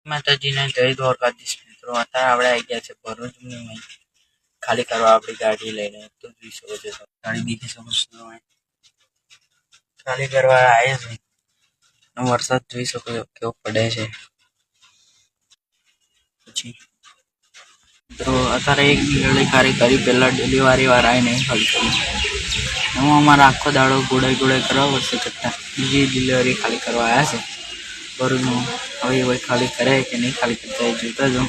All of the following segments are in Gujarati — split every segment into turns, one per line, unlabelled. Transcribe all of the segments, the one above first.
માતાજીને જય દ્વારકાધીશ મિત્રો. અત્યારે આપણે આવી ગયા છે ભરૂચની ખાલી કરવા આપણી ગાડી લઈને. તો જોઈ શકો છો, ગાડી દેખી શકો છો, ખાલી કરવા આવે છે. વરસાદ જોઈ શકો છો કેવો પડે છે. પછી મિત્રો અત્યારે એક ડિલિવરી ખાલી કરી, પહેલા ડિલિવરી વાળા આવીને ખાલી કરી. એમાં અમારા આખો દાડો ગોળાઈ કરવા પડશે કરતા બીજી ડિલિવરી ખાલી કરવા આવ્યા છે ભરૂચનું. હવે ભાઈ ખાલી કરે કે નહીં ખાલી કરતા એ જોતા જાઉં.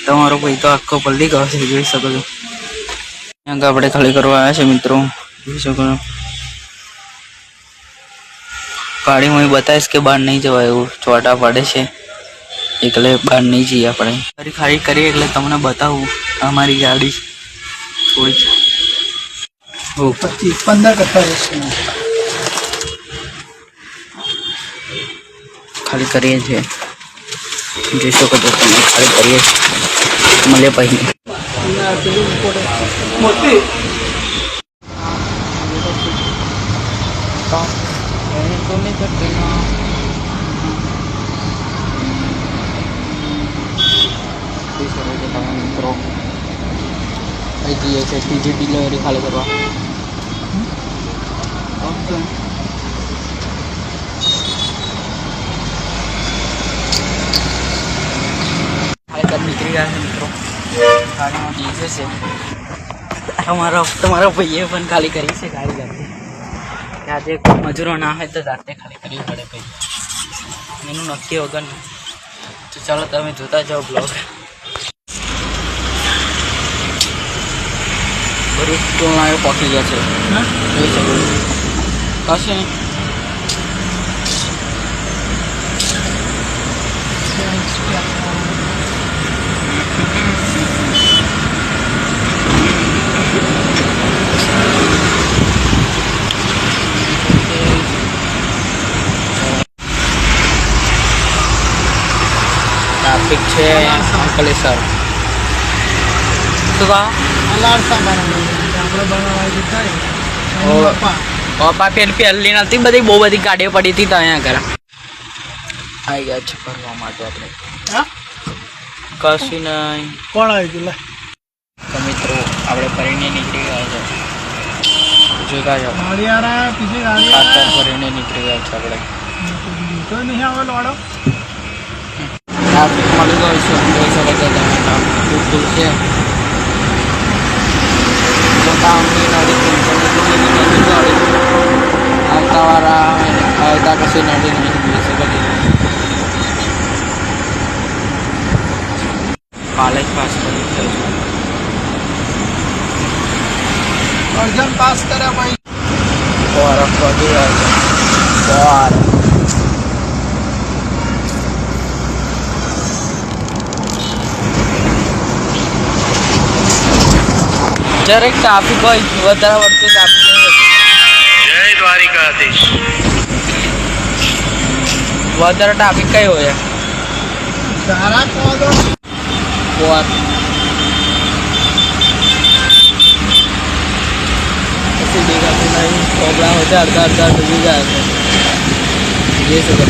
તમારો ભાઈ તો આખો પલટી ગયો છે, જોઈ શકો છો. ત્યાં આપણે ખાલી કરવા આવ્યા છે મિત્રો, જોઈ શકો છો. ગાડીમાં બતાવીશ કે બહાર નહીં જવાય, એવું ચોટા પડે છે એટલે બહાર નહીં જઈએ આપણે. ફરી ખાલી કરીએ એટલે તમને બતાવું અમારી ગાડી થોડી
15 કટ્ટા
ખાલી કરીએ છીએ. જોઈ શકો છો તમે, ખાલી કરીએ મળે પછી મિત્રો અહીં જઈએ છીએ ત્રીજી ડિલિવરી ખાલી કરવા. નીકળી ગયા છે મિત્રો, ગાડીમાં બેસે છે. તમારા ભાઈએ પણ ખાલી કરી છે ગાડી જાતે. આજે મજૂરો ના હોય તો જાતે ખાલી કરવી પડે ભાઈ, એનું નક્કી વગર. તો ચાલો તમે જોતા જાઓ બ્લોગ. ભરૂચ ટોલના પહોંચી ગયા છે, જોઈ શકો કશે ટ્રાફિક છે અંકલેશ્વર. શું કહો? પહેલી નથી, બધી બહુ બધી ગાડીઓ પડી હતી તો અહીંયા આગળ આવી ગયા છે ફરવા માટે. આપણે કશું નહીં.
કોણ આવી ગયું?
તો મિત્રો આપણે ફરીને નીકળી ગયા છે, જોતા જાઓ. ફરીને નીકળી ગયા છે આપણે. ટ્રાફિક મળી ગયો છે, જોઈ શકો છો તમે. ખૂબ દૂર છે. આવતા કશું નડી નહીં, જોઈ શકો છો. કોલેજ પાસ કરી
અર્જન પાસ કર્યા ભાઈ.
બરફ વધી રહ્યો છે. જરાક ટ્રાફિક હોય, વધારે પડતું ટ્રાફિક નહીં.
જય દ્વારિકાધીશ.
વધારે ટ્રાફિક કઈ હોય?
સારા કોદો
પછી દેખાતું નહીં. પ્રોબ્લેમ હોય અડધા ડૂબી જાય છે. જોઈ શકો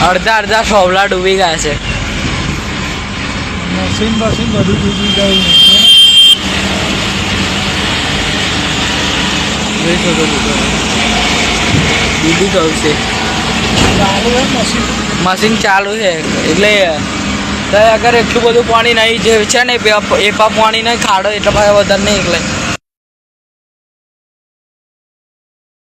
અડધા સોવલા ડૂબી ગયા છે.
મશીન બધું ડૂબી ગયું.
જોઈ શકો ડૂબી ગયું છે. મશીન ચાલુ છે એટલે અગર એટલું બધું પાણી નહીં જે છે ને એ પાણી નહીં ખાડો એટલે ભાઈ વધારે નહીં એટલે